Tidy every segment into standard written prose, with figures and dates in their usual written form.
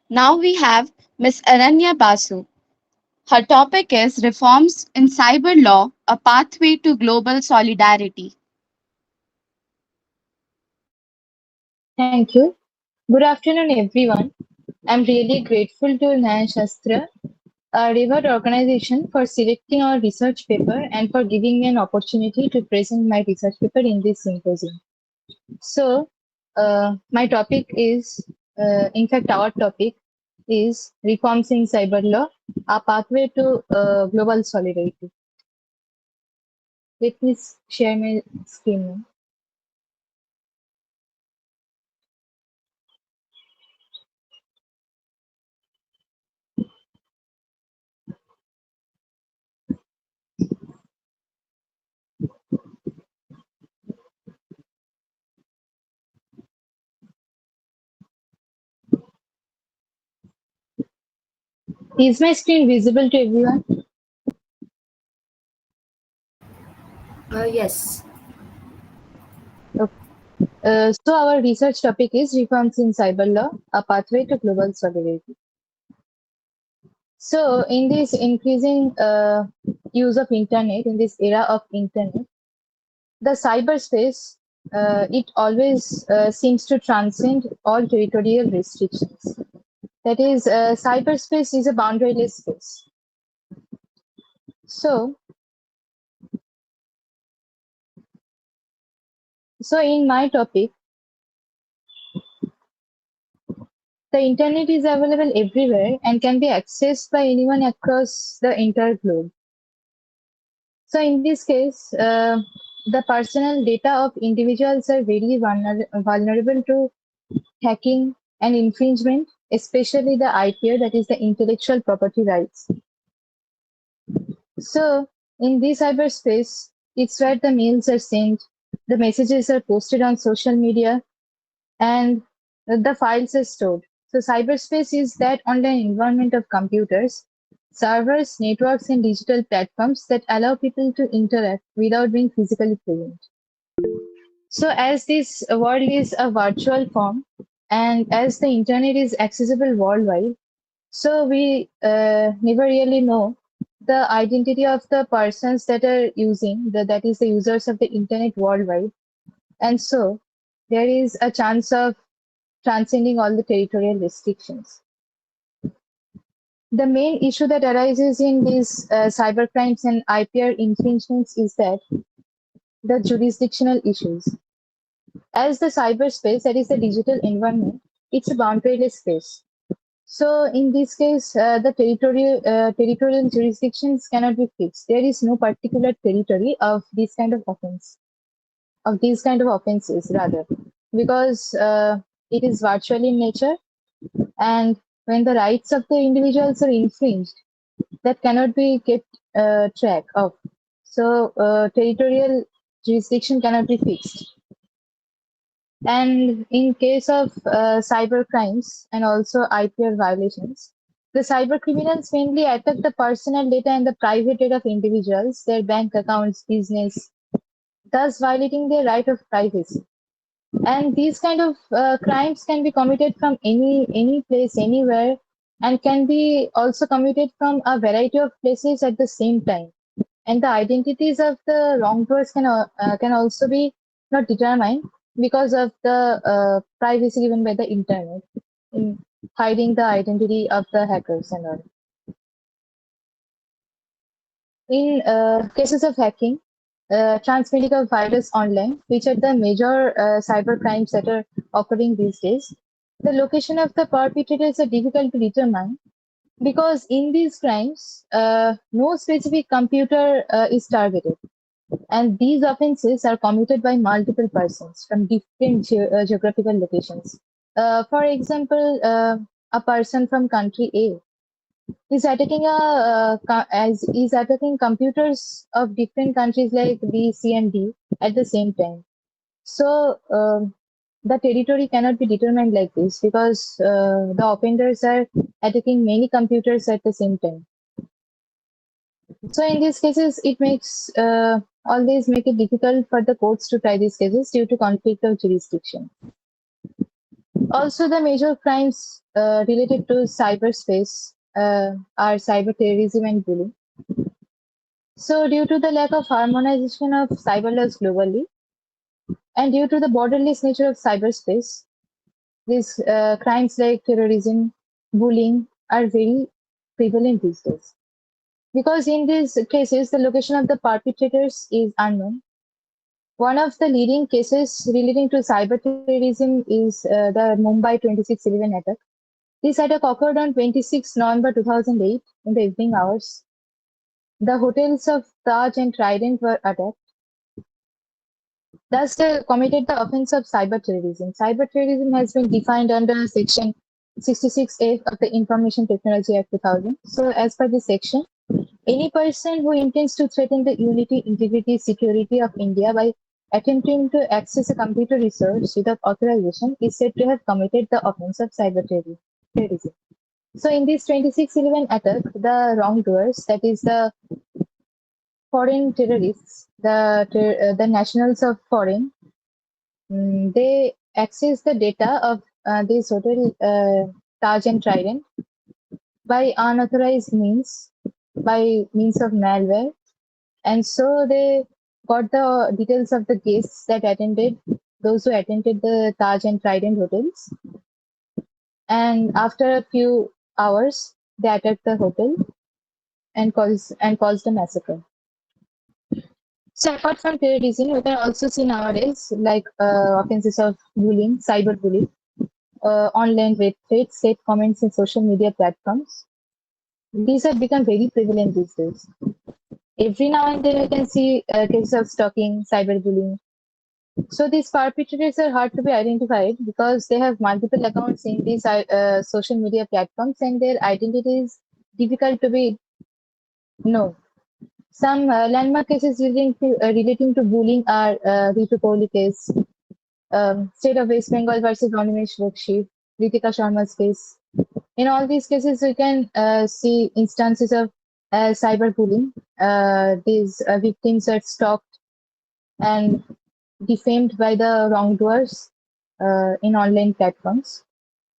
Now we have Ms. Ananya Basu. Her topic is Reforms in Cyber Law, a Pathway to Global Solidarity. Thank you. Good afternoon, everyone. I'm really grateful to Nyaya Shastra, a reward organization, for selecting our research paper and for giving me an opportunity to present my research paper in this symposium. So, my topic is, in fact, our topic is reforms in cyber law, a pathway to global solidarity. Let me share my screen now. Is my screen visible to everyone? Yes. So our research topic is reforms in cyber law, a pathway to global solidarity. So in this increasing use of internet, in this era of internet, the cyberspace, it always seems to transcend all territorial restrictions. That is, cyberspace is a boundaryless space. So, so in my topic, the internet is available everywhere and can be accessed by anyone across the entire globe. So in this case, the personal data of individuals are very vulnerable to hacking and infringement, especially the IPR, that is the intellectual property rights. So in this cyberspace, it's where the mails are sent, the messages are posted on social media, and the files are stored. So cyberspace is that online environment of computers, servers, networks, and digital platforms that allow people to interact without being physically present. So as this world is a virtual form and as the internet is accessible worldwide, so we never really know the identity of the persons that are using, that is the users of the internet worldwide. And so there is a chance of transcending all the territorial restrictions. The main issue that arises in these cybercrimes and IPR infringements is that the jurisdictional issues. As the cyberspace, that is the digital environment, it's a boundaryless space. So in this case, the territorial jurisdictions cannot be fixed. There is no particular territory of this kind of offense, of these kind of offenses rather, because it is virtual in nature, and when the rights of the individuals are infringed, that cannot be kept track of. So territorial jurisdiction cannot be fixed. And in case of cyber crimes and also IPR violations, the cyber criminals mainly attack the personal data and the private data of individuals, their bank accounts, business, thus violating their right of privacy. And these kind of crimes can be committed from any place, anywhere, and can be also committed from a variety of places at the same time. And the identities of the wrongdoers can also be not determined because of the privacy given by the internet in hiding the identity of the hackers and all. In cases of hacking, transmitting of virus online, which are the major cyber crimes that are occurring these days, the location of the perpetrators are difficult to determine because in these crimes, no specific computer is targeted. And these offenses are committed by multiple persons from different geographical locations. For example, a person from country A is attacking as is attacking computers of different countries like B, C, and D at the same time. So the territory cannot be determined like this because the offenders are attacking many computers at the same time. So in these cases, it makes always make it difficult for the courts to try these cases due to conflict of jurisdiction. Also, the major crimes related to cyberspace are cyber terrorism and bullying. So, due to the lack of harmonization of cyber laws globally, and due to the borderless nature of cyberspace, these crimes like terrorism, bullying are very prevalent these days. Because in these cases, the location of the perpetrators is unknown. One of the leading cases relating to cyber terrorism is the Mumbai 26/11 attack. This attack occurred on 26 November 2008 in the evening hours. The hotels of Taj and Trident were attacked. Thus, they committed the offense of cyber terrorism. Cyber terrorism has been defined under Section 66F of the Information Technology Act 2000. So, as per this section, any person who intends to threaten the unity, integrity, security of India by attempting to access a computer resource without authorization is said to have committed the offense of terrorism. So, in this 26/11 attack, the wrongdoers, that is the foreign terrorists, the nationals of foreign, they access the data of this hotel Taj and Trident by unauthorized means, by means of malware, and so they got the details of the guests that attended, those who attended the Taj and Trident hotels. And after a few hours, they attacked the hotel and caused a massacre. So apart from terrorism, we can also see nowadays like offenses of bullying, cyberbullying, online rape threats, hate comments in social media platforms. These have become very prevalent these days. Every now and then we can see cases of stalking, cyberbullying. So these perpetrators are hard to be identified because they have multiple accounts in these social media platforms and their identity is difficult to be known. Some landmark cases relating to bullying are Ritu Kohli case, State of West Bengal versus Animesh Bakshi, Ritika Sharma's case. In all these cases, we can see instances of cyberbullying. These victims are stalked and defamed by the wrongdoers in online platforms.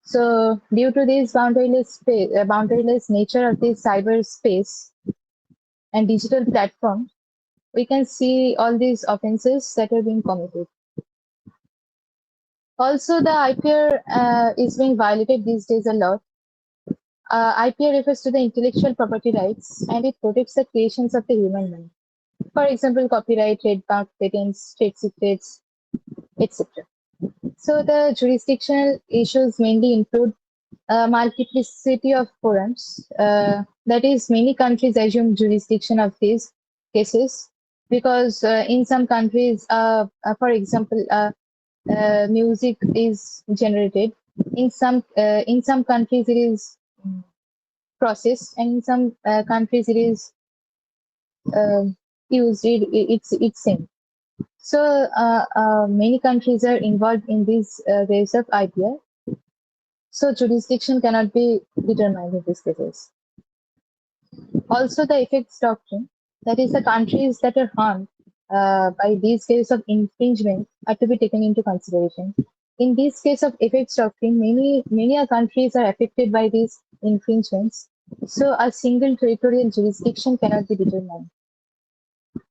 So, due to this boundaryless nature of this cyberspace and digital platform, we can see all these offenses that are being committed. Also, the IPR is being violated these days a lot. IPR refers to the intellectual property rights and it protects the creations of the human mind. For example, copyright, trademark, patents, trade secrets, etc. So the jurisdictional issues mainly include a multiplicity of forums. That is, many countries assume jurisdiction of these cases because in some countries, for example, music is generated. In some countries, it is processed, and in some countries, it is uh, used. It's same. So many countries are involved in these waves of IPR. So jurisdiction cannot be determined in these cases. Also, the effects doctrine, that is, the countries that are harmed by these cases of infringement, are to be taken into consideration. In this case of effects doctrine, many countries are affected by these infringements. So a single territorial jurisdiction cannot be determined.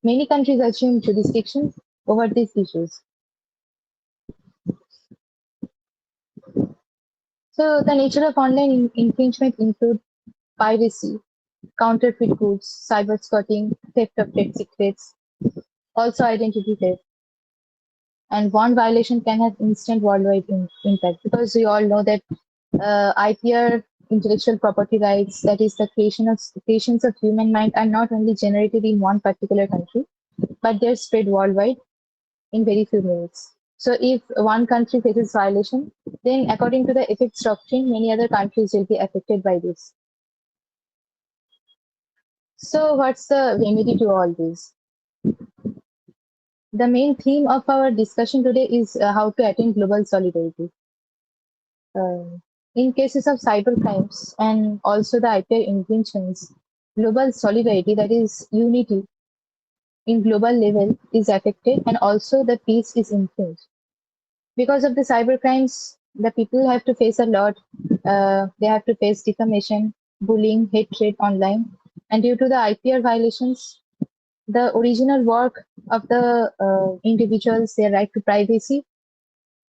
Many countries assume jurisdiction over these issues. So the nature of online infringement include piracy, counterfeit goods, cyber squatting, theft of trade secrets, also identity theft. And one violation can have instant worldwide impact because we all know that IPR, intellectual property rights, that is the creations of human mind, are not only generated in one particular country, but they're spread worldwide in very few minutes. So if one country faces violation, then according to the effects doctrine, many other countries will be affected by this. So what's the remedy to all this? The main theme of our discussion today is how to attain global solidarity. In cases of cyber crimes and also the IPR infringements, global solidarity, that is unity in global level, is affected and also the peace is infringed. Because of the cyber crimes, the people have to face a lot. They have to face defamation, bullying, hatred online, and due to the IPR violations, the original work of the individuals, their right to privacy,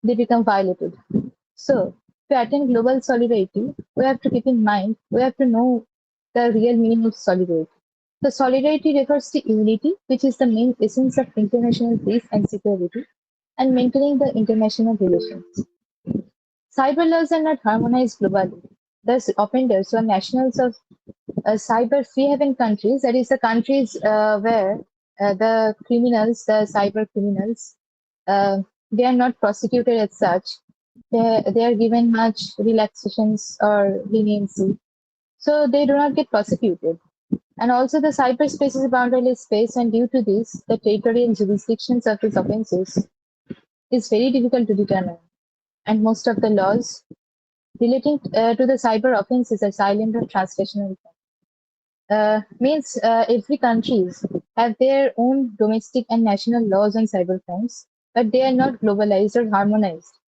they become violated. So, to attain global solidarity, we have to keep in mind, we have to know the real meaning of solidarity. So, solidarity refers to unity, which is the main essence of international peace and security, and maintaining the international relations. Cyber laws are not harmonized globally. Thus, offenders who are nationals of cyber free haven countries, that is, the countries where the criminals, the cyber criminals, uh, they are not prosecuted as such. They are given much relaxations or leniency, so they do not get prosecuted. And also, the cyberspace is a boundaryless space, and due to this, the territorial jurisdictions of these offenses is very difficult to determine. And most of the laws relating to the cyber offenses are silent or translational. Means every countries have their own domestic and national laws on cyber crimes, but they are not globalized or harmonized.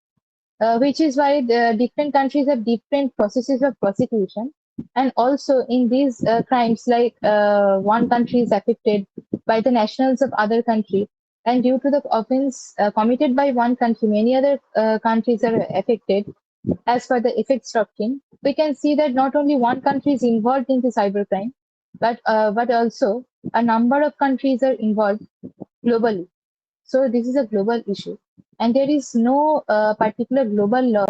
Which is why the different countries have different processes of prosecution. And also in these crimes, like one country is affected by the nationals of other country, and due to the offense committed by one country, many other countries are affected. As per the effects doctrine, we can see that not only one country is involved in the cybercrime, but also a number of countries are involved globally. So this is a global issue, and there is no particular global law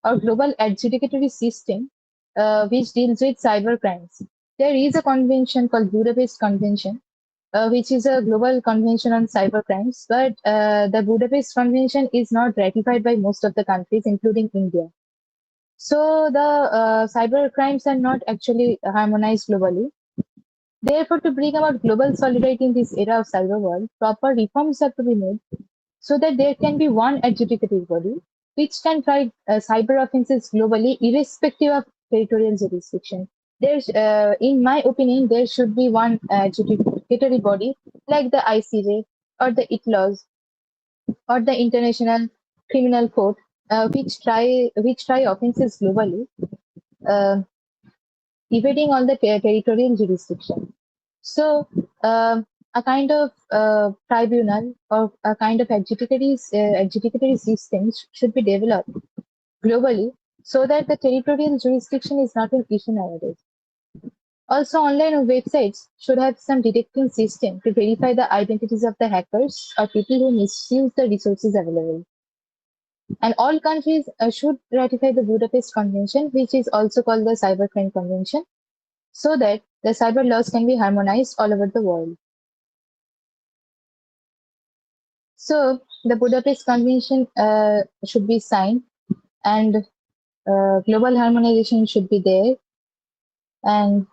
or global adjudicatory system which deals with cyber crimes. There is a convention called Budapest Convention, which is a global convention on cyber crimes, but the Budapest Convention is not ratified by most of the countries, including India. So the cyber crimes are not actually harmonized globally. Therefore, to bring about global solidarity in this era of cyber world, proper reforms have to be made so that there can be one adjudicative body which can try cyber offenses globally, irrespective of territorial jurisdiction. In my opinion, there should be one adjudicatory body like the ICJ or the ITLAws or the International Criminal Court, which try offenses globally, uh, evading all the territorial jurisdiction. So, a kind of tribunal or a kind of adjudicatory systems should be developed globally so that the territorial jurisdiction is not an issue nowadays. Also, online websites should have some detecting system to verify the identities of the hackers or people who misuse the resources available. And all countries should ratify the Budapest Convention, which is also called the Cybercrime Convention, so that the cyber laws can be harmonized all over the world. So the Budapest Convention should be signed, and global harmonization should be there, and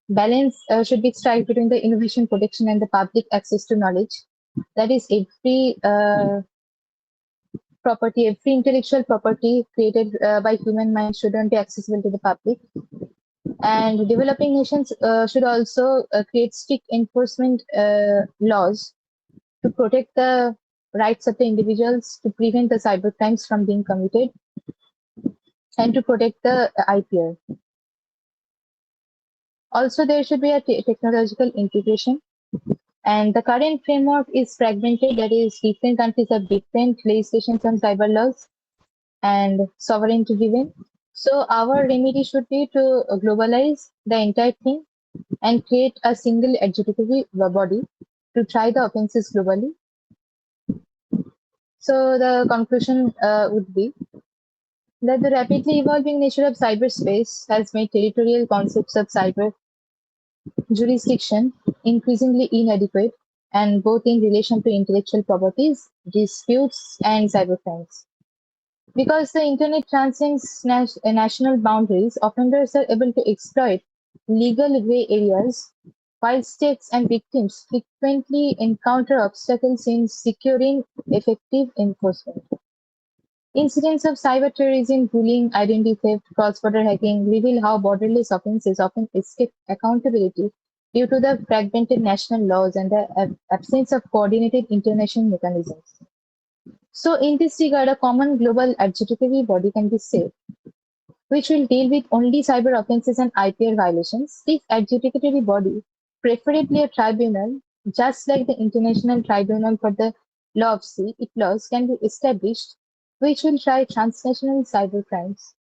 balance should be struck between the innovation protection and the public access to knowledge. That is, every intellectual property created by human mind shouldn't be accessible to the public. And developing nations should also create strict enforcement laws to protect the rights of the individuals, to prevent the cyber crimes from being committed, and to protect the IPR. Also, there should be a technological integration. And the current framework is fragmented, that is, different countries have different legislations on cyber laws and sovereignty given. So, our remedy should be to globalize the entire thing and create a single adjudicatory body to try the offenses globally. So, the conclusion would be that the rapidly evolving nature of cyberspace has made territorial concepts of cyber jurisdiction increasingly inadequate, and both in relation to intellectual properties, disputes, and cybercrimes. Because the internet transcends national boundaries, offenders are able to exploit legal gray areas, while states and victims frequently encounter obstacles in securing effective enforcement. Incidents of cyber terrorism, bullying, identity theft, cross-border hacking reveal how borderless offenses often escape accountability due to the fragmented national laws and the absence of coordinated international mechanisms. So, in this regard, a common global adjudicatory body can be set, which will deal with only cyber offenses and IPR violations. This adjudicatory body, preferably a tribunal, just like the International Tribunal for the Law of Sea, ITLAW, can be established, which will try transnational cyber crimes.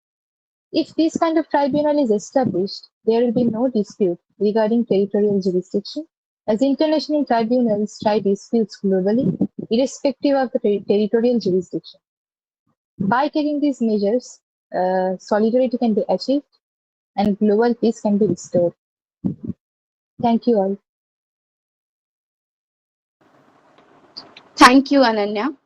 If this kind of tribunal is established, there will be no dispute regarding territorial jurisdiction, as international tribunals try disputes globally, irrespective of the territorial jurisdiction. By taking these measures, solidarity can be achieved and global peace can be restored. Thank you all. Thank you, Ananya.